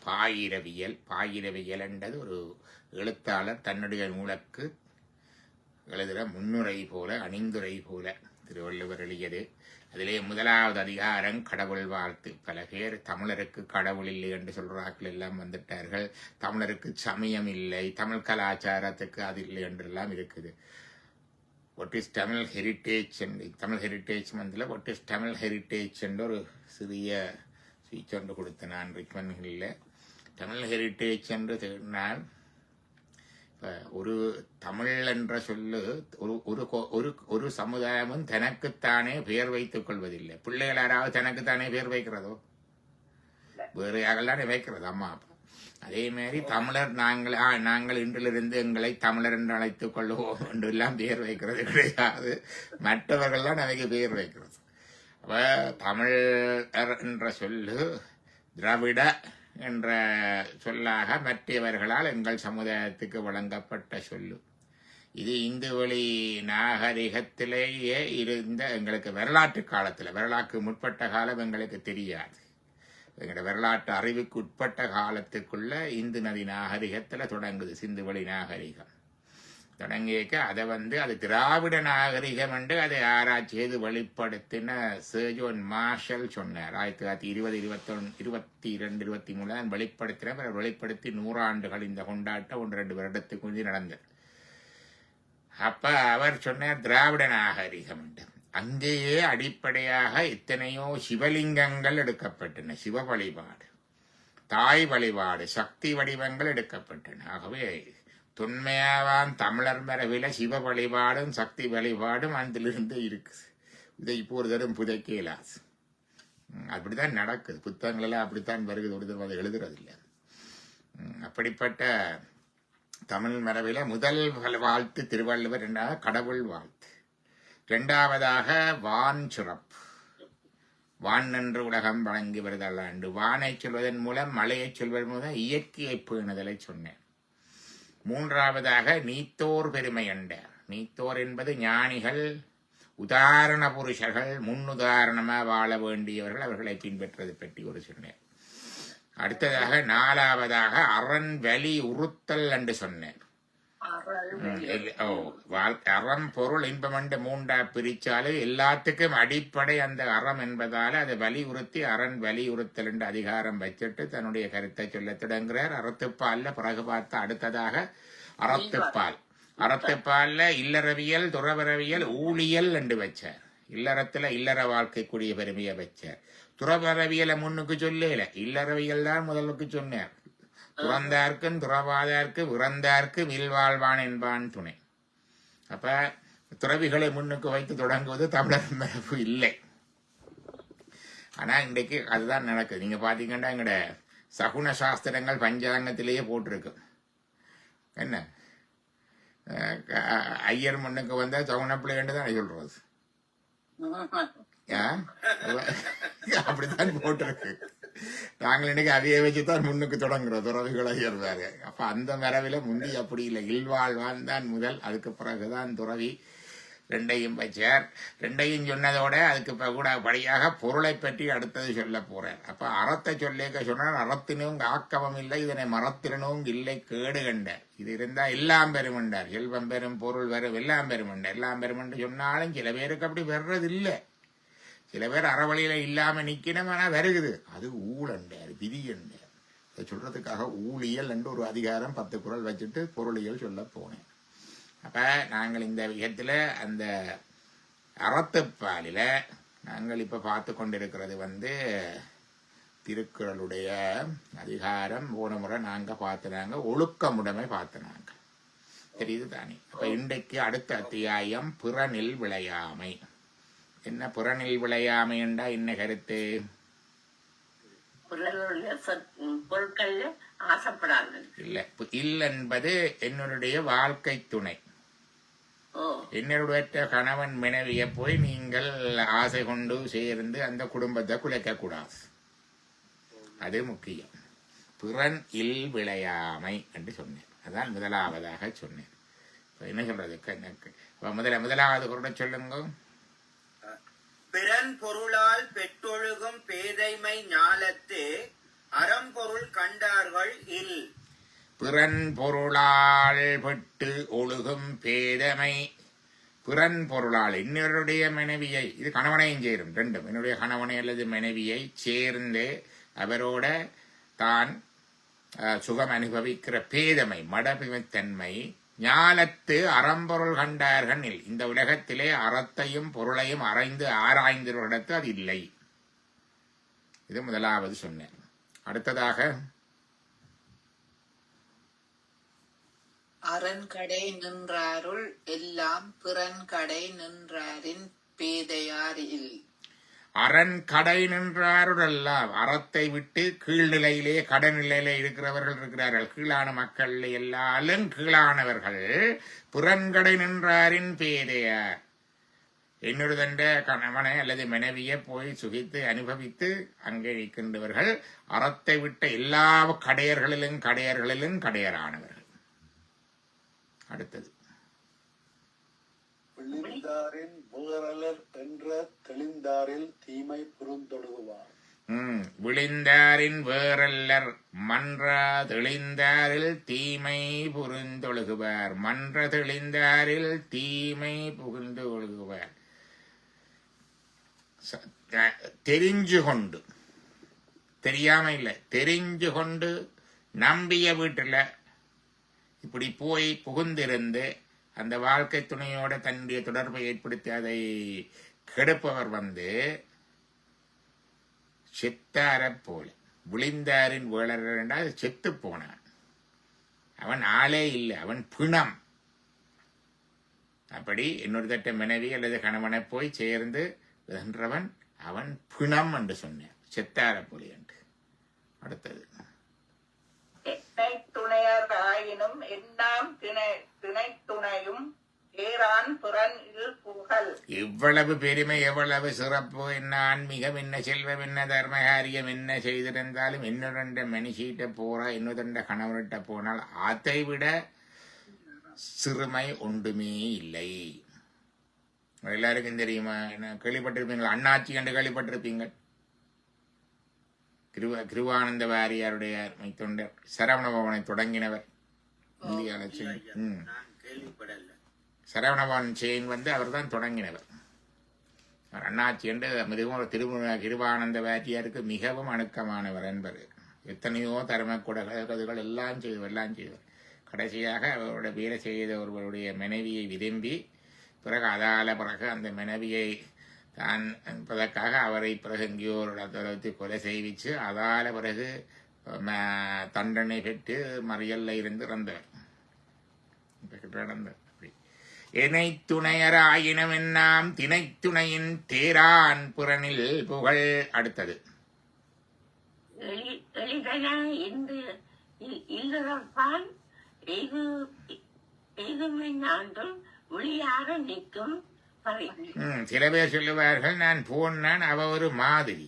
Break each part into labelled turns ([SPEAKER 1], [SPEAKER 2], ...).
[SPEAKER 1] பாயிரவியல் என்றது ஒரு எழுத்தாளர் தன்னுடைய நூலுக்கு எழுதுகிற முன்னுரை போல அணிந்துரை போல திருவள்ளுவர் எழுதியது. அதிலே முதலாவது அதிகாரம் கடவுள் வாழ்த்து. பல பேர் தமிழருக்கு கடவுள் இல்லை என்று சொல்றார்கள், எல்லாம் வந்துட்டார்கள். தமிழருக்கு சமயம் இல்லை, தமிழ் கலாச்சாரத்துக்கு அது இல்லை என்றெல்லாம் இருக்குது. What is Tamil heritage? Tamil heritage மந்தில் வாட் இஸ் தமிழ் ஹெரிட்டேஜ் என்று ஒரு சிறிய ஸ்பீச் ஒன்று கொடுத்த நான் ரிக்மன்களில். தமிழ் ஹெரிட்டேஜ் என்று நான் ஒரு தமிழ் என்ற சொல்லு ஒரு சமுதாயமும் தனக்குத்தானே பெயர் வைத்துக் கொள்வதில்லை. பிள்ளைகள் யாராவது தனக்குத்தானே பெயர் வைக்கிறதோ? வேறு யாரெல்லாம் வைக்கிறது அம்மா அப்பா. அதே மாதிரி தமிழர் நாங்கள் இன்றிலிருந்து எங்களை தமிழர் என்று அழைத்துக் கொள்வோம் என்று எல்லாம் பெயர் வைக்கிறது கிடையாது. மற்றவர்கள்லாம் நமக்கு பெயர் வைக்கிறது. அப்ப தமிழர் என்ற சொல்லு திராவிட என்ற சொல்லாக மற்றவர்களால் எங்கள் சமுதாயத்துக்கு வழங்கப்பட்ட சொல்லு. இது இந்து வழி நாகரிகத்திலேயே இருந்த எங்களுக்கு வரலாற்று காலத்தில், வரலாற்று முற்பட்ட காலம் எங்களுக்கு தெரியாது. எங்களோட வரலாற்று அறிவுக்கு உட்பட்ட காலத்துக்குள்ள இந்து நதி நாகரிகத்தில் தொடங்குது. சிந்து வழி நாகரிகம் தொடங்கியக்க அதை அது திராவிட நாகரிகம் என்று அதை ஆராய்ச்சி செய்து வெளிப்படுத்தின சர்ஜோன் மார்ஷல் சொன்னார். 1920, 22, 23 வெளிப்படுத்தின. வெளிப்படுத்தி 100 ஆண்டுகள் இந்த கொண்டாட்டம் 1-2 வருடத்துக்கு முந்தி நடந்தது. அப்ப அவர் சொன்னார் திராவிட நாகரிகம் என்று. அங்கேயே அடிப்படையாக எத்தனையோ சிவலிங்கங்கள் எடுக்கப்பட்டன. சிவ வழிபாடு, தாய் வழிபாடு, சக்தி வடிவங்கள் எடுக்கப்பட்டன. ஆகவே தொன்மையாவான் தமிழர் மரபில சிவ வழிபாடும் சக்தி வழிபாடும் அதிலிருந்து இருக்குது. இதை இப்போ ஒரு தரம் புதைக்கலாஸ். அப்படித்தான் நடக்குது. புத்தகங்கள் எல்லாம் அப்படித்தான் வருகிறது. ஒரு தரம் அதை எழுதுறதில்லை. அப்படிப்பட்ட தமிழ் மரபில முதல் வாழ்த்து திருவள்ளுவர். இரண்டாவது கடவுள் வாழ்த்து. இரண்டாவதாக வான் சிறப்பு. வான் என்று உலகம் வழங்கி வருதல்லாண்டு. வானை சொல்வதன் மூலம், மழையை சொல்வதன் மூலம் இயற்கையை பேணுதலை சொன்னேன். மூன்றாவதாக நீத்தோர் பெருமை என்றார். நீத்தோர் என்பது ஞானிகள், உதாரண புருஷர்கள், முன்னுதாரணமாக வாழ வேண்டியவர்கள், அவர்களை பின்பற்றுவது பற்றி ஒரு சொன்னேன். அடுத்ததாக நாலாவதாக அரண் வலி உறுத்தல் என்று சொன்னேன். அறம் பொருள் இன்பம் என்று 3 பிரிச்சாலும் எல்லாத்துக்கும் அடிப்படை அந்த அறம் என்பதால அதை வலியுறுத்தி அரண் வலியுறுத்தல் என்று அதிகாரம் வச்சுட்டு தன்னுடைய கருத்தை சொல்ல தொடங்குறார். அறத்துப்பால்ல பிறகு பார்த்த அடுத்ததாக அறத்துப்பால். அறத்துப்பால்ல இல்லறவியல், துறவரவியல், ஊழியல் என்று வச்சார். இல்லறத்துல இல்லற வாழ்க்கைக்குரிய பெருமையை வச்சார். துறவரவியலை முன்னுக்கு சொல்லல, இல்லறவியல் தான் முதலுக்கு சொன்னார். துறந்தார்க்கும் துறவாதார்க்கு உறந்தார்க்கு வில்வாழ்வான் என்பான் துணை. அப்ப துறவிகளை முன்னுக்கு வைத்து தொடங்குவது தமிழர் மரபு இல்லை. ஆனா இன்றைக்கு அதுதான் நடக்குது. நீங்க பாத்தீங்கன்னா எங்கட சகுன சாஸ்திரங்கள் பஞ்சாங்கத்திலேயே போட்டிருக்கு. என்ன ஐயர் முன்னுக்கு வந்தா சகுன பிள்ளைன்னு தான் சொல்றது. அப்படித்தான் போட்டிருக்கு. நாங்கள் இன்னைக்கு அதையை வச்சுதான் முன்னுக்கு தொடங்குறோம். துறவிகளை ஏறுவாரு. அப்ப அந்த மரபில முந்தி அப்படி இல்லை. இல்வாழ்வான் தான் முதல், அதுக்கு பிறகுதான் துறவி. ரெண்டையும் வச்சார். ரெண்டையும் சொன்னதோட அதுக்கு கூட படியாக பொருளை பற்றி அடுத்தது சொல்ல போறார். அப்ப அறத்தை சொல்லிக்க சொன்னார். அறத்தினும் ஆக்கவம் இல்லை, இதனை மரத்தினும் இல்லை கேடு கண்டார். இது இருந்தா எல்லாம் பெருமண்டார். செல்வம் பெரும், பொருள் வரும், எல்லாம் பெருமண்டார். எல்லாம் பெருமண்டு சொன்னாலும் சில பேருக்கு அப்படி வர்றது இல்லை. சில பேர் அறவழியில இல்லாம நிக்கணும், ஆனா வருகுது. அது ஊழண்டார், விதி என்றார். அதை சொல்றதுக்காக ஊழியல் என்று ஒரு அதிகாரம் 10 குறள் வச்சுட்டு பொருளியல் சொல்ல போனேன். அப்ப நாங்கள் இந்த விதத்துல அந்த அறத்துப்பாலில நாங்கள் இப்ப பார்த்து கொண்டிருக்கிறது திருக்குறளுடைய அதிகாரம். போன முறை நாங்க பார்த்துனாங்க ஒழுக்கமுடைமை பார்த்துனாங்க. தெரியுது தானே? அப்ப இன்றைக்கு அடுத்த அத்தியாயம் பிறனில் விளையாமை. என்ன புறனில் விளையாமை என்றா என்ன கருத்து? இல்ல, இல் என்பது என்னுடைய வாழ்க்கை துணை. என்னுடைய கணவன் மனைவியை போய் நீங்கள் ஆசை கொண்டு சேர்ந்து அந்த குடும்பத்தை குலைக்க கூடாது. அது முக்கியம். பிறன் இல் விளையாமை என்று சொன்னேன். அதான் முதலாவதாக சொன்னேன். என்ன சொல்றது? முதலாவது குரலை சொல்லுங்க.
[SPEAKER 2] பிறன் பொருளால் பெற்றொழுகும் பேதைமை ஞாலத்து அறம்பொருள் கண்ட
[SPEAKER 1] பிறன் பொருளால் பட்டு ஒழுகும் பேதமை. பிறன் பொருளால் இன்னொருடைய மனைவியை, இது கணவனையும் சேரும், ரெண்டும் என்னுடைய கணவனை அல்லது மனைவியை சேர்ந்து அவரோட தான் சுகம் அனுபவிக்கிற பேதமை, மடபிமைத்தன்மை. ஞாலத்து அறம்பொருள் கண்டார்கள். இந்த உலகத்திலே அறத்தையும் பொருளையும் ஆராய்ந்தவர்களிடத்து அது இல்லை. இது முதலாவது சொன்னேன். அடுத்ததாக
[SPEAKER 2] அரண்கடை நின்றாருள் எல்லாம் பிறன்கடை நின்றாரின் பேதையார் இல்.
[SPEAKER 1] அரண் கடை நின்றாருடெல்லாம், அறத்தை விட்டு கீழ்நிலையிலே கடைநிலையிலே இருக்கிறவர்கள் இருக்கிறார்கள். கீழான மக்கள் எல்லாரும் கீழானவர்கள். புறன்கடை நின்றாரின் பேதையார். இன்னொரு தண்ட கணவனை அல்லது மனைவியை போய் சுகித்து அனுபவித்து அங்கே நிற்கின்றவர்கள் அறத்தை விட்ட எல்லா கடையர்களிலும் கடையரானவர்கள். அடுத்தது
[SPEAKER 3] விழிந்தாரின் வேறலர் என்ற தெளிந்தாரில் தீமை புரிந்தொழுகுவார்.
[SPEAKER 1] விழிந்தாரின் வேறல்லர் மன்ற தெளிந்தாரில் தீமை புரிந்தொழுகுவார். மன்ற தெளிந்தாரில் தீமை புகுந்து ஒழுகுவார். தெரிஞ்சு கொண்டு, தெரியாம இல்லை, தெரிஞ்சு கொண்டு நம்பிய வீட்டுல இப்படி போய் புகுந்திருந்து அந்த வாழ்க்கை துணையோட தன்னுடைய தொடர்பை ஏற்படுத்தி அதை கெடுப்பவர் செத்தார போல. விழிந்தாரின் வேளர் செத்து போனான். அவன் ஆளே இல்லை, அவன் பிணம். அப்படி இன்னொரு தட்ட மனைவி அல்லது கணவனை போய் சேர்ந்து என்றவன் அவன் பிணம் என்று சொன்னான், செத்தார போல என்று. அடுத்தது
[SPEAKER 4] துணையர் ஆயினும் எல்லாம் திணை துணையும் ஏறான் புறன் இல் புகழ்.
[SPEAKER 1] எவ்வளவு பெருமை, எவ்வளவு சிறப்பு, என்ன ஆன்மீகம், என்ன செல்வம், என்ன தர்மகாரியம் என்ன செய்திருந்தாலும் இன்னொரு மனுஷிட்ட போற இன்னொரு கணவன்கிட்ட போனால் அதை விட சிறுமை ஒன்றுமே இல்லை. எல்லாருக்கும் தெரியுமா, என்ன கேள்விப்பட்டிருப்பீங்களா, அண்ணாச்சி என்று கேள்விப்பட்டிருப்பீங்க. கிருவானந்த வாரியாருடைய தொண்டர், சரவணபவனை தொடங்கினவர். இந்தியாவில் சரவணபவன் செயின் அவர் தான் தொடங்கினவர். அண்ணாச்சி என்று மிகவும் கிருவானந்த வாரியாருக்கு மிகவும் அணுக்கமானவர் என்பது. எத்தனையோ தர்மக்கூடகள் எல்லாம் செய்தவர். கடைசியாக அவரோட வேலை செய்த ஒருவருடைய மனைவியை விரும்பி பிறகு அந்த மனைவியை தான் என்பதற்காக அவரை பிறகு எங்கேயோ ஒரு இடத்தை கொலை செய்விச்சு அதால பிறகு தண்டனை பெற்று மறியல்ல இருந்து இறந்தார். இணை துணையராயினம் என்னாம் திணைத்துணையின் தேரான் புறனில் புகழ். அடுத்தது சில பேர் சொல்லுவார்கள், நான் போனான் அவ ஒரு மாதிரி,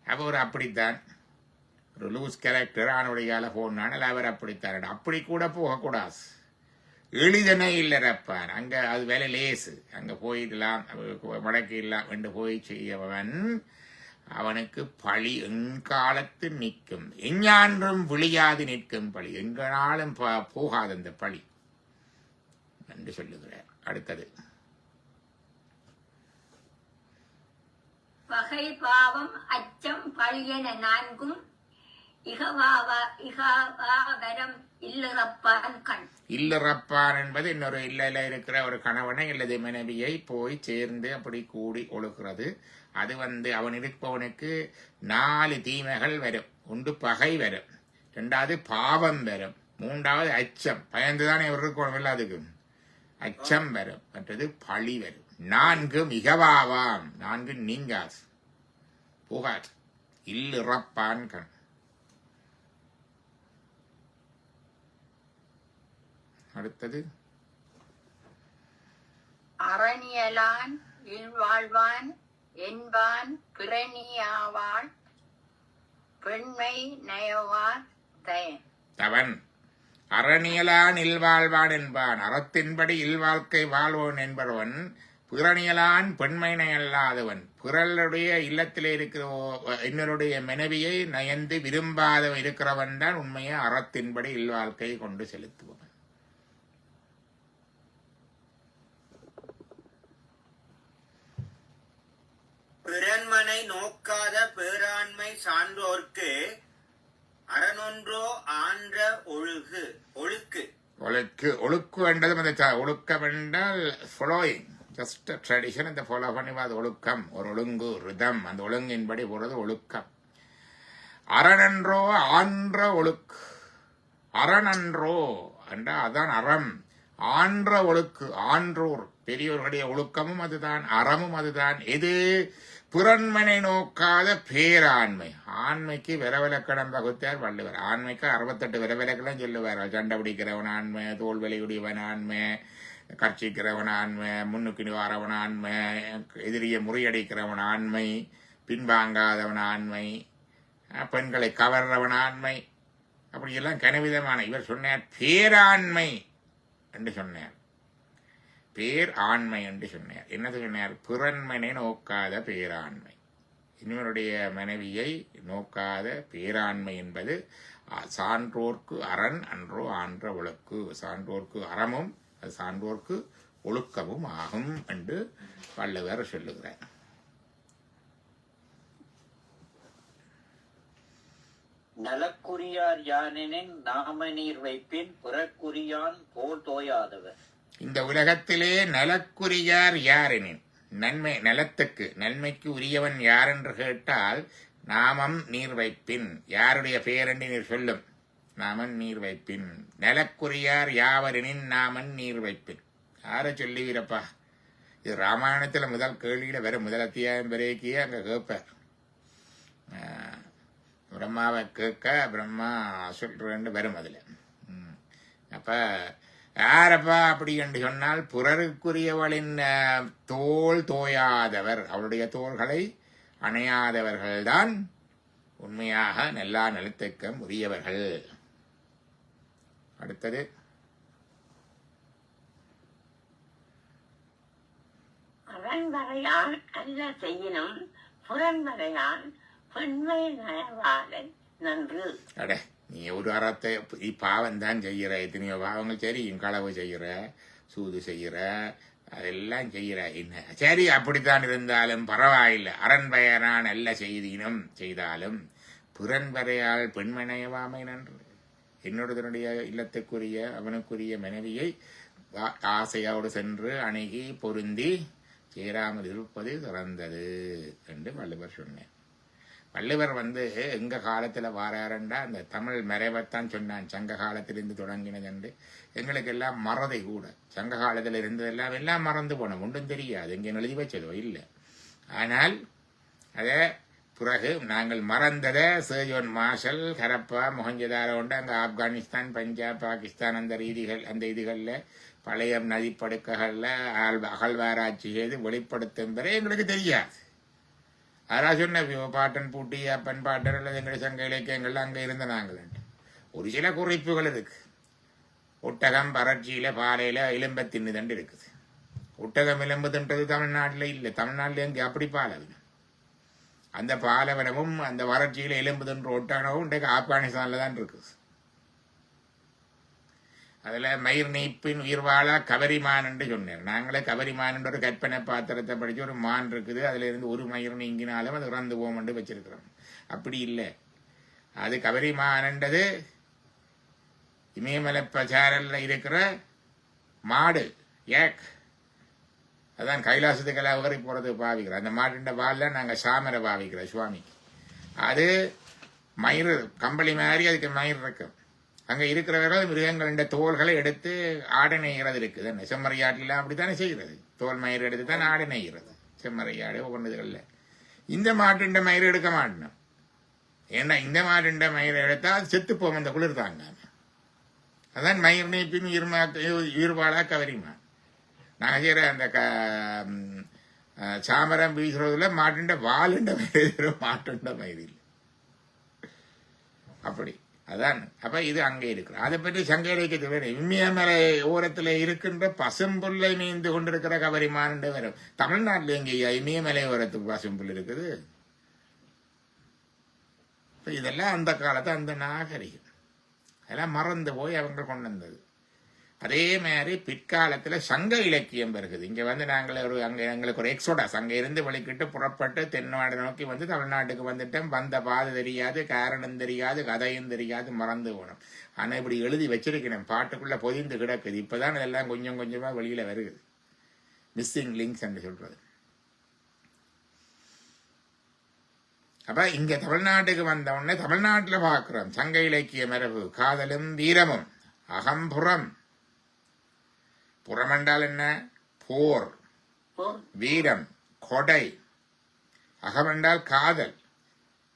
[SPEAKER 1] அவ ஒரு அப்படித்தான், ஒரு லூஸ் கேரக்டர், ஆணுடையால போனான் அவர் அப்படித்தான். அப்படி கூட போகக்கூடாது. எளிதனை இல்லைறப்பான். அங்க அது வேலை லேசு. அங்க போயிடலாம், வடக்கு இல்லாம் என்று போய் செய்யவன் அவனுக்கு பழி எங்காலத்து நிற்கும். எஞ்ஞான்றும் விழியாது நிற்கும் பழி, எங்கனாலும் போகாது அந்த பழி என்று சொல்லுகிறார். அடுத்தது
[SPEAKER 5] வகை பாவம் அச்சம் பழியன நான்கும் இகவாவரம் இல்லறப்பான் கண்.
[SPEAKER 1] இல்லறப்பான் என்பது இன்னொரு இல்லையில இருக்கிற ஒரு கணவனை அல்லது மனைவியை போய் சேர்ந்து அப்படி கூடி ஒழுகிறது. அது அவன் இருப்பவனுக்கு 4 தீமைகள் வரும். ஒன்று பகை வரும், 2வது பாவம் வரும், 3வது அச்சம், பயந்துதானே இவர் இருக்கணும் எல்லாத்துக்கும், அச்சம் வரும், மற்றது பழி வரும். 4 மிகவாவாம், 4 நீங்காது, புகார். இல்லிறப்பான் கண். அடுத்தது
[SPEAKER 5] அரணியலான் இல்வாழ்வான் என்பான் பிறனியாவாள் பெண்மை நயவார்
[SPEAKER 1] தவன். அறநியலான் இல்வாழ்வான் என்பான், அறத்தின்படி இல்வாழ்க்கை வாழ்வோன் என்பவன் பிறனியலான் பெண்மைனை அல்லாதவன், பிறருடைய இல்லத்திலே இருக்கிற இன்னருடைய மனைவியை நயந்து விரும்பாத இருக்கிறவன் தான் உண்மையை அறத்தின்படி இல்வாழ்க்கை கொண்டு செலுத்துவன்.
[SPEAKER 6] பிறன்மனை நோக்காத பேராண்மை சான்றோர்க்கு அறனொன்றோ ஆன்ற ஒழுக்கு
[SPEAKER 1] ஒழுக்கு ஒழுக்கு என்றதும் அந்த ஒழுக்கம் என்றால் ஃபாலோயிங், ஜஸ்ட் ட்ரெடிஷன், இந்த ஃபாலோ பண்ணி அது ஒழுக்கம், ஒரு ஒழுங்கு ரிதம், அந்த ஒழுங்கின்படி போறது ஒழுக்கம். அறனன்றோ ஆன்ற ஒழுக்கு, அறனன்றோ என்றா அதான் அறம், ஆன்ற ஒழுக்கு, ஆன்றோர் பெரியோர்களுடைய ஒழுக்கமும் அதுதான், அறமும் அதுதான். எது? புறன்மனை நோக்காத பேராண்மை. ஆண்மைக்கு விரவிலக்கணம் பகுத்தார் வள்ளுவர். ஆண்மைக்கு 68 விரவிலக்கணம் சொல்லுவார். சண்டை பிடிக்கிறவன் ஆண்மை, தோல்வெளியுடையவன் ஆண்மை, கர்ச்சிக்கிறவன் ஆண்மை, முன்னுக்கு வாரவன் ஆண்மை, எதிரியை முறியடிக்கிறவன் ஆண்மை, பின்வாங்காதவன் ஆண்மை, பெண்களை கவர்றவன் ஆண்மை, அப்படியெல்லாம் கனவிதமான. இவர் சொன்னார் பேராண்மை என்று சொன்னார், பேர் ஆண்மை என்று சொன்னார். என்ன சொன்னார்? பிறன்மனை நோக்காத பேராண்மை, இன்னொருடைய மனைவியை நோக்காத பேராண்மை என்பது சான்றோர்க்கு அரண் அன்றோ ஆன்ற ஒழுக்கு. சான்றோர்க்கு அறமும் அது சான்றோர்க்கு ஒழுக்கமும் ஆகும் என்று வள்ளுவர் சொல்லுகிறார்.
[SPEAKER 6] நலக்குரியார் யானெனின் நாம நீர் வைப்பின் புறக்குரியான் போல் தோயாதவர்.
[SPEAKER 1] இந்த உலகத்திலே நலக்குரியார் யாரெனின், நன்மை நலத்துக்கு நன்மைக்கு உரியவன் யார் என்று கேட்டால் நாமம் நீர் வைப்பின், யாருடைய பெயரென்று நீர் சொல்லும், நாமன் நீர் வைப்பின். நலக்குரியார் யாவரெனின் நாமன் நீர் வைப்பின். யாரை சொல்லுவீரப்பா? இது ராமாயணத்தில் முதல் கேள்வியில வரும், முதல் அத்தியாயம் வரைக்கே அங்க கேட்பார். பிரம்மாவை கேட்க பிரம்மா சொல்றேன்னு வரும் அதுல. அப்ப யாரப்பா அப்படி என்று சொன்னால் பிறருக்குரியவளின் தோல் தோயாதவர், அவருடைய தோள்களை அணையாதவர்கள்தான் உண்மையாக நெல்லா நிலத்துக்கம் உரியவர்கள். அடுத்தது
[SPEAKER 5] அறன்வரையான் அல்ல செய்யினும் புறன்வரையான் பெண்மை நயவாளன் நன்று.
[SPEAKER 1] அட, நீ ஒரு அறத்தை பாவம் தான் செய்கிற, எத்தனையோ பாவங்கள் சரி, களவு செய்கிற, சூது செய்கிற, அதெல்லாம் செய்கிற, என்ன சரி அப்படித்தான் இருந்தாலும் பரவாயில்லை. அரண்பயரான் அல்ல செய்தினும் செய்தாலும் புறன்பறையால் பெண்மனையவாமை நன்று. என்னுடைய இல்லத்துக்குரிய அவனுக்குரிய மனைவியை ஆசையோடு சென்று அணுகி பொருந்தி சேராமல் இருப்பது சிறந்தது என்று வள்ளுவர் சொன்னேன். வள்ளுவர் எங்க காலத்துல வாராரண்டா அந்த தமிழ் மறைவைத்தான் சொன்னான். சங்க காலத்திலிருந்து தொடங்கினது என்று எங்களுக்கு எல்லாம் மறதை கூட. சங்க காலத்தில் இருந்ததெல்லாம் எல்லாம் மறந்து போனோம், ஒன்றும் தெரியாது, எங்கே எழுதி வச்சதோ இல்லை. ஆனால் அதை பிறகு நாங்கள் மறந்ததை சேஜோன் மார்ஷல், ஹரப்பா, மொஹஞ்சதாரோ அங்கே ஆப்கானிஸ்தான், பஞ்சாப், பாகிஸ்தான் அந்த இதுகளில் பழைய நதிப்படுக்கைகளில் அகழ்வாராய்ச்சி செய்து வெளிப்படுத்தும் வரை எங்களுக்கு தெரியாது. அதெல்லாம் சொன்ன பாட்டன் பூட்டி அப்பன் பாட்டன் அல்லது எங்களுடைய சங்க இலக்கியங்கள்லாம் அங்கே இருந்த நாங்கள் ஒரு சில குறிப்புகள் இருக்கு. ஒட்டகம் வறட்சியில பாலையில இளம்ப தின்னுதண்டு இருக்குது. ஒட்டகம் இளம்பு தின்றது தமிழ்நாட்டில் இல்லை. தமிழ்நாட்டில் எங்கே அப்படி பாலவனம், அந்த பாலவனமும் அந்த வறட்சியில எலும்பு தின்ற ஒட்டகமும் இன்றைக்கு ஆப்கானிஸ்தான்ல தான் இருக்குது. அதுல மயிர் நீப்பின் உயிர் வாழா கவரிமான் என்று சொன்னார். நாங்களே கவரிமான் என்ற ஒரு கற்பனை பாத்திரத்தை படிச்சு ஒரு மான் இருக்குது, அதுல இருந்து ஒரு மயிர் நீங்கினாலும் அது இறந்து போம் என்று வச்சிருக்கிறோம். அப்படி இல்லை, அது கவரிமான்ன்றது இமயமலை பிரச்சாரில் இருக்கிற மாடு, ஏக், அதான் கைலாசத்துக்கு அவரை போறது பாவிக்கிறோம். அந்த மாட்டுண்ட வால்ல நாங்க சாமரை பாவிக்கிறோம் சுவாமி. அது மயிர் கம்பளி மாதிரி அதுக்கு மயிர் இருக்கும். அங்க இருக்கிறவர்கள் மிருகங்களின் தோள்களை எடுத்து ஆடை நெய்கிறது இருக்குது. செம்மறையாட்டிலாம் அப்படித்தானே செய்கிறது, தோல் மயிர் எடுத்து தான் ஆடை நெய்கிறது செம்மறையாடு ஒவ்வொன்றுகள்ல. இந்த மாட்டுண்ட மயிர் எடுக்க மாட்டோம், ஏன்னா இந்த மாட்டுண்ட மயிரை எடுத்தா அது செத்துப்போம் அந்த குளிர் தாங்காம. அதான் மயிர் நீப்பின் உயிர்வாழா கவரிமான். நாங்கள் செய்கிற அந்த சாமரம் வீசுறதுல மாட்டுண்ட வாலுண்ட மயிர், மாட்டுண்ட மயிர் இல்லை. அப்படி அதான் அப்ப இது அங்கே இருக்கு. அதை பற்றி சங்க இலக்கியத்தில் வேறு இமயமலை ஓரத்தில் இருக்கின்ற பசும்புல்லை மீந்து கொண்டிருக்கிற கவரிமான் வரும். தமிழ்நாட்டில் எங்கேயா இமயமலை ஓரத்துக்கு பசும்புல் இருக்குது? இதெல்லாம் அந்த காலத்து அந்த நாகரிகம் அதெல்லாம் மறந்து போய் அவங்க கொண்டு வந்தது. அதே மாதிரி பிற்காலத்தில் சங்க இலக்கியம் வருகிறது. இங்கே வந்து நாங்கள் அங்கே எங்களுக்கு ஒரு எக்ஸோடாஸ் அங்கே இருந்து வெளிக்கிட்டு புறப்பட்டு தென்னாடு நோக்கி வந்து தமிழ்நாட்டுக்கு வந்துட்டோம். வந்த பாதை தெரியாது, காரணம் தெரியாது, கதையும் தெரியாது, மறந்து போனோம். ஆனால் இப்படி எழுதி வச்சிருக்கணும், பாட்டுக்குள்ளே பொதிந்து கிடக்குது. இப்போதான் இதெல்லாம் கொஞ்சம் கொஞ்சமாக வெளியில் வருகிறது. மிஸ்ஸிங் லிங்க்ஸ் என்று சொல்றது. அப்ப இங்க தமிழ்நாட்டுக்கு வந்த உடனே தமிழ்நாட்டில் பார்க்கிறோம் சங்க இலக்கிய மரபு. காதலும் வீரமும், அகம்புறம். புறம் என்றால் என்ன? போர், வீரம், கொடை. அகம் என்றால் காதல்.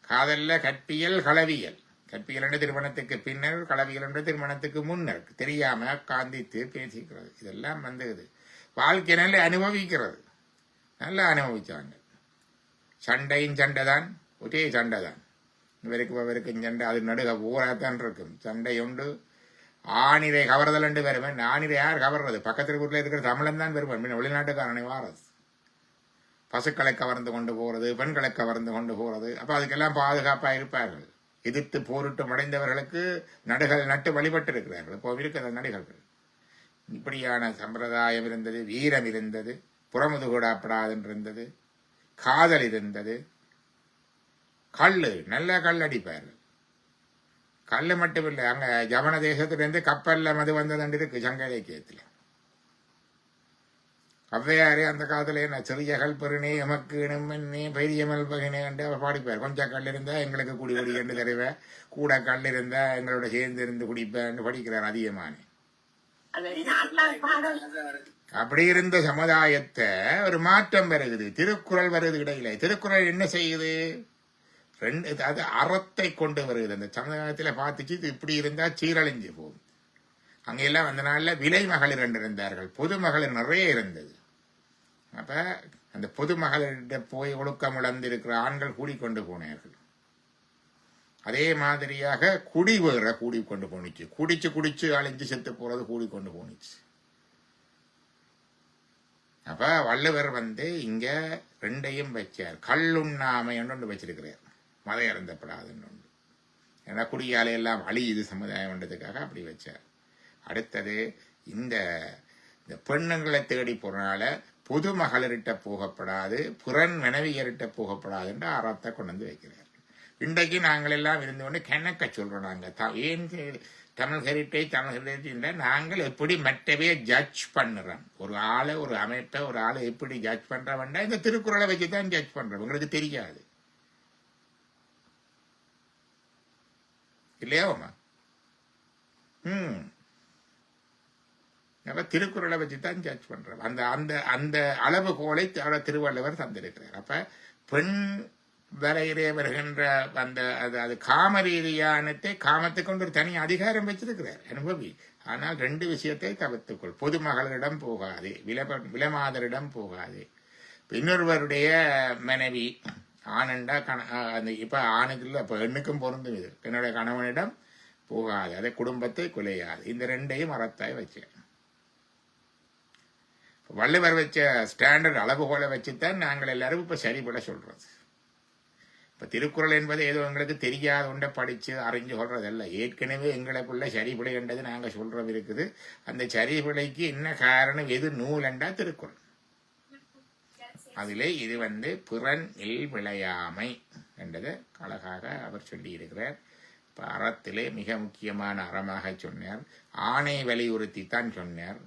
[SPEAKER 1] காதல்ல கற்பியல், களவியல். கற்பியல் என்று திருமணத்துக்கு பின்னர், களவியல் என்று திருமணத்துக்கு முன்னர் தெரியாம காந்தித்து பேசிக்கிறது. இதெல்லாம் வந்துகுது. வாழ்க்கை நல்ல அனுபவிக்கிறது, நல்லா அனுபவிச்சாங்க. சண்டையும் சண்டை தான், ஒரே சண்டை தான். இவருக்கும் சண்டை, அது நடுக ஊராத்தான் இருக்கும். சண்டை உண்டு. ஆணிரை கவர்தல் என்று வருவேன். ஆணிரை யார் கவர்றது? பக்கத்தில் ஊரில் இருக்கிற தமிழன் தான் வருவேன். வெளிநாட்டுக்காரனை வாரது. பசுக்களை கவர்ந்து கொண்டு போறது, பெண்களை கவர்ந்து கொண்டு போறது. அப்ப அதுக்கெல்லாம் பாதுகாப்பாக இருப்பார்கள். எதிர்த்து போரிட்டு மடைந்தவர்களுக்கு நடுகள் நட்டு வழிபட்டு இருக்கிறார்கள். இப்போ இருக்கிற நடிகர்கள். இப்படியான சம்பிரதாயம் இருந்தது, வீரம் இருந்தது, புறமுதுகூடாப்படாது இருந்தது, காதல் இருந்தது. கல்லு, நல்ல கல் அடிப்பார்கள். கல்லு மட்டும் இல்லை, அங்க ஜவன தேசத்திலிருந்து கப்பல்ல மது வந்ததுண்டு இருக்கு சங்க இலக்கியத்தில். ஔவையாரே அந்த காலத்துல என்ன சிறிய கல் பெருனே எமக்கு இணுமென்னே பெரியமல் பகினே என்று பாடிப்பார். கொஞ்சம் கல் இருந்தா எங்களுக்கு குடி குடி என்று தருவேன், கூட கல் இருந்தா எங்களோட சேர்ந்து இருந்து குடிப்பேன் படிக்கிறார் அதிகமானே. அப்படி இருந்த சமுதாயத்தை ஒரு மாற்றம் வருகிறது. திருக்குறள் வருது இடையில. திருக்குறள் என்ன செய்யுது? அது அறத்தை கொண்டு வருகிறது. அந்த சமுதாயத்தில் பார்த்துச்சு இது இப்படி இருந்தா சீரழிஞ்சு போகும். அங்கெல்லாம் அந்த நாளில் விலை மகளிர் என்று இருந்தார்கள், பொது மகளிர் நிறைய இருந்தது. அப்ப அந்த பொது மகளிர்கிட்ட போய் ஒழுக்கம் இழந்திருக்கிற ஆண்கள் கூடிக்கொண்டு போனார்கள். அதே மாதிரியாக குடி வேற கூடிக்கொண்டு போனிச்சு. குடிச்சு அழிஞ்சு செத்து போறது கூடிக்கொண்டு போனிச்சு. அப்ப வள்ளுவர் வந்து இங்க ரெண்டையும் வச்சார். கல்லுண்ணாமை ஒன்று வச்சிருக்கிறார், மத இறந்தப்படாதுன்னு ஒன்று. ஏன்னா குடியாலை எல்லாம் அழியுது சமுதாயம் என்றதுக்காக அப்படி வச்சார். அடுத்தது இந்த பெண்ணுங்களை தேடி போறனால பொது மகளிர்கிட்ட போகப்படாது, புறன் மனைவியர்கிட்ட போகப்படாது என்று அறத்தை கொண்டு வந்து வைக்கிறார். இன்றைக்கு நாங்கள் எல்லாம் இருந்து கொண்டு கணக்க சொல்றோம். நாங்கள் ஏன் தமிழ் ஹெரிட்டேஜ் நாங்கள் எப்படி மற்றவையை ஜட்ஜ் பண்ணுறோம். ஒரு ஆளை, ஒரு அமைப்பை, ஒரு ஆளை எப்படி ஜட்ஜ் பண்றோம்னா இந்த திருக்குறளை வச்சுதான் ஜட்ஜ் பண்றோம். உங்களுக்கு தெரியாது இல்லையாமா? அப்ப திருக்குறளை வச்சுதான் ஜட்ஜ் பண்றோம். அந்த அந்த அந்த அளவுகோலை திருவள்ளுவர் தந்திருக்கிறார். அப்ப பெண் வரையிலே வருகின்ற அந்த அது காம ரீதியானத்தை காமத்தை கொண்டு ஒரு தனி அதிகாரம் வச்சிருக்கிறார், அனுபவி. ஆனால் ரெண்டு விஷயத்தை தவிர்த்துக்கொள். பொது மகளிரிடம் போகாது, விலமாதரிடம் போகாது. இன்னொருவருடைய மனைவி ஆனண்டா இப்ப ஆணுக்கு இல்லை, இப்ப பெண்ணுக்கும் பொருந்தும் இது. என்னுடைய கணவனிடம் போகாது, அதை குடும்பத்தை குலையாது. இந்த ரெண்டையும் அறத்தாய் வச்சேன். வள்ளுவர் வச்ச ஸ்டாண்டர்ட் அளவுகோலை வச்சுத்தான் நாங்கள் எல்லாரும் இப்ப சரிபட சொல்றது. இப்ப திருக்குறள் என்பது ஏதோ எங்களுக்கு தெரியாத ஒன்றை படிச்சு அறிஞ்சு சொல்றதல்ல. ஏற்கனவே எங்களுக்குள்ள சரிபிழை என்றது நாங்க சொல்றது இருக்குது. அந்த சரிபிழைக்கு என்ன காரணம், எது நூல் என்றா திருக்குறள். அதிலே இது பிறன் இல் விளையாமை என்றதை அழகாக அவர் சொல்லி இருக்கிறார். இப்ப அறத்திலே மிக முக்கியமான அறமாக சொன்னார். ஆணை வலியுறுத்தி தான் சொன்னார்.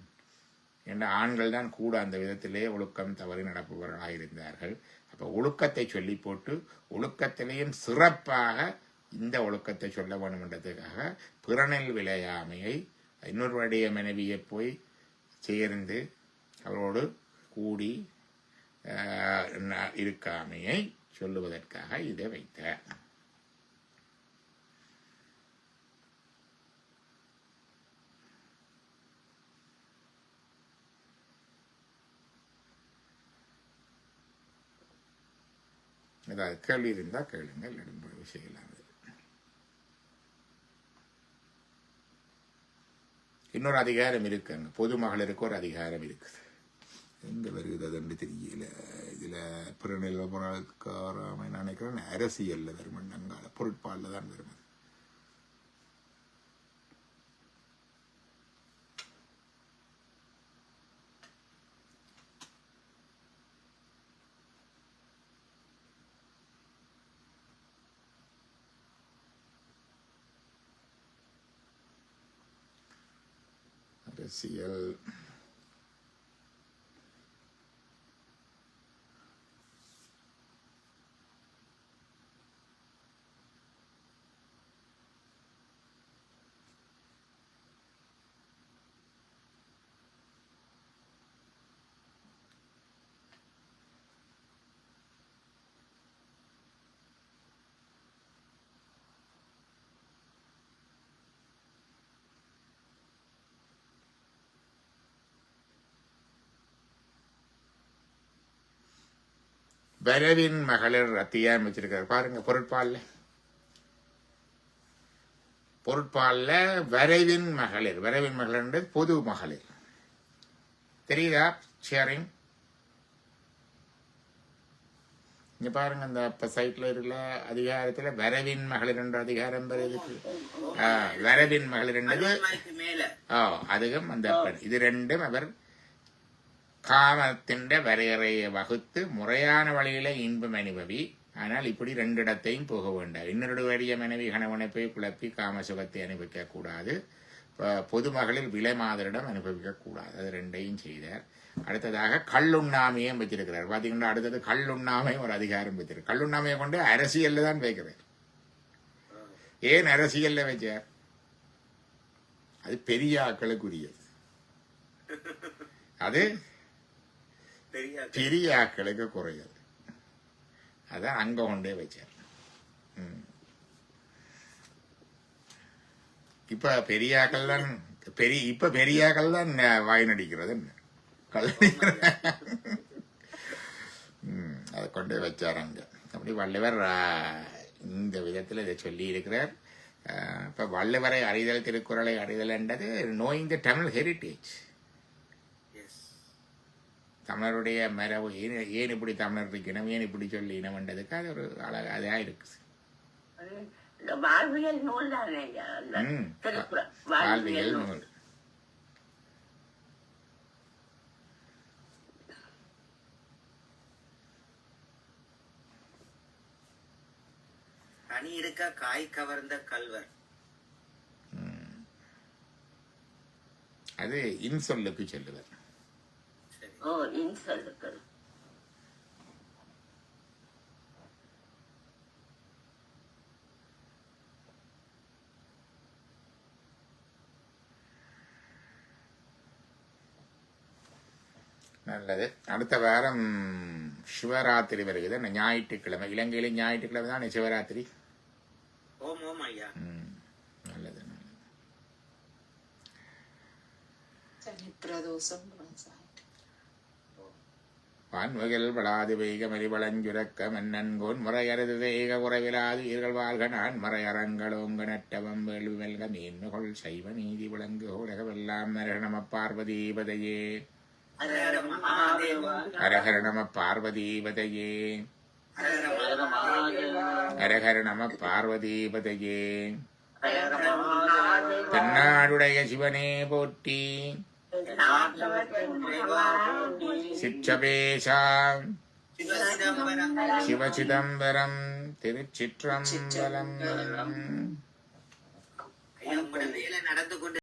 [SPEAKER 1] என்ற ஆண்கள் தான் கூட அந்த விதத்திலே ஒழுக்கம் தவறி நடப்பவர்களாக இருந்தார்கள். அப்ப ஒழுக்கத்தை சொல்லி போட்டு ஒழுக்கத்திலேயும் சிறப்பாக இந்த ஒழுக்கத்தை சொல்ல வேண்டும் என்றதுக்காக பிறனில் விளையாமையை, இன்னொருவருடைய மனைவியை போய் சேர்ந்து அவரோடு கூடி இருக்காமையை சொல்லுவதற்காக இதை வைத்தார். ஏதாவது கேள்வி இருந்தால் கேளுங்க, இல்லைன்னு விஷயம் இல்லாமல். இன்னொரு அதிகாரம் இருக்குங்க, பொது மகளிருக்கு ஒரு அதிகாரம் இருக்குது. எங்க வருகிறது அதுன்னு தெரியல. இதுல பிறநிலபுரக்காராம நினைக்கிறேன் அரசியல்ல வருமண்டங்கால பொருட்பாலில் தான் வரும். அரசியல் வரவின் மகளிர் அத்தியாயம் வச்சிருக்காரு பாருங்க. பொருட்பால்ல வரவின் மகளிர், வரவின் மகளிர் பொது மகளிர் தெரியுதா? ஷேரிங் இங்க பாருங்க, இந்த சைட்ல இருக்கிற அதிகாரத்துல வரவின் மகளிர் என்ற அதிகாரம் இருக்கு. வரவின் மகளிர் என்றது அதுவும் அந்த இது ரெண்டும் அவர் காமத்தின் வரையறையை வகுத்து முறையான வழியில இன்பம் அனுபவி. ஆனால் இப்படி 2 இடத்தையும் போக வேண்டாம். இன்னொரு வழிய மனைவி கணவனை போய் குழப்பி காம சுகத்தை அனுபவிக்க கூடாது. பொதுமகளில் விலை மாதரிடம் அனுபவிக்க கூடாது. அது 2ஐயும் செய்தார். அடுத்ததாக கல்லுண்ணாமையும் வச்சிருக்கிறார். பாத்தீங்கன்னா அடுத்தது கல்லுண்ணாமையும் ஒரு அதிகாரம் வச்சிருக்கு. கல்லுண்ணாமையை கொண்டு அரசியல்ல தான் வைக்கிறார். ஏன் அரசியல்ல வச்சார்? அது பெரிய ஆக்களுக்குரியது. அது பெரிய ஆக்களுக்கு குறையாது. அதான் அங்க கொண்டே வச்சார். இப்ப பெரியாக்கள் தான் பெரியாக்கள் தான் வாய் நடிக்கிறது. அதை கொண்டே வச்சார் அங்க. அப்படி வள்ளுவர் இந்த விதத்தில் இதை சொல்லி இருக்கிறார். இப்ப வள்ளுவரை அறிதல், திருக்குறளை அறிதல் என்றது நோயிங் த தமிழ் ஹெரிட்டேஜ். தமிழருடைய மரபு ஏன் இப்படி தமிழர் இருக்கணும், ஏன் இப்படி சொல்லி இனம்ன்றதுக்கு அது ஒரு அழகா இருக்கு.
[SPEAKER 5] வாழ்வியல் நூல் தானே
[SPEAKER 1] வாழ்வியல் நூல்.
[SPEAKER 6] கனி இருக்க காய் கவர்ந்த கல்வர்.
[SPEAKER 1] அது இன்சொல்லுக்கு சொல்லுவார்.
[SPEAKER 5] இன்சொல்லுக்கள்
[SPEAKER 1] நல்லது. அடுத்த வாரம் சிவராத்திரி வருகிறது. ஞாயிற்றுக்கிழமை, இலங்கையில ஞாயிற்றுக்கிழமை தான் சிவராத்திரி. நல்லது. வான்வகில் படாது வெய்க மறிவளஞ்சுரக்க மன்னன்கோன் முறையறது வேக குறைவிலாது ஈர்கள் வாழ்க நான் மறையறங்களோங்க நட்டவம் வேள்வி வெல்க மீன்முகொள் சைவ நீதி விளங்கு உலகவெல்லாம் நரக நம பார்வதீபதையே. ஹரஹர நம பார்வதீபதையே. ஹரஹர நம பார்வதீபதையே. தென்னாடுடைய சிவனே போற்றி. சிற்றபேசா சிவசிதம்பரம் திருச்சிற்றம்பலம்.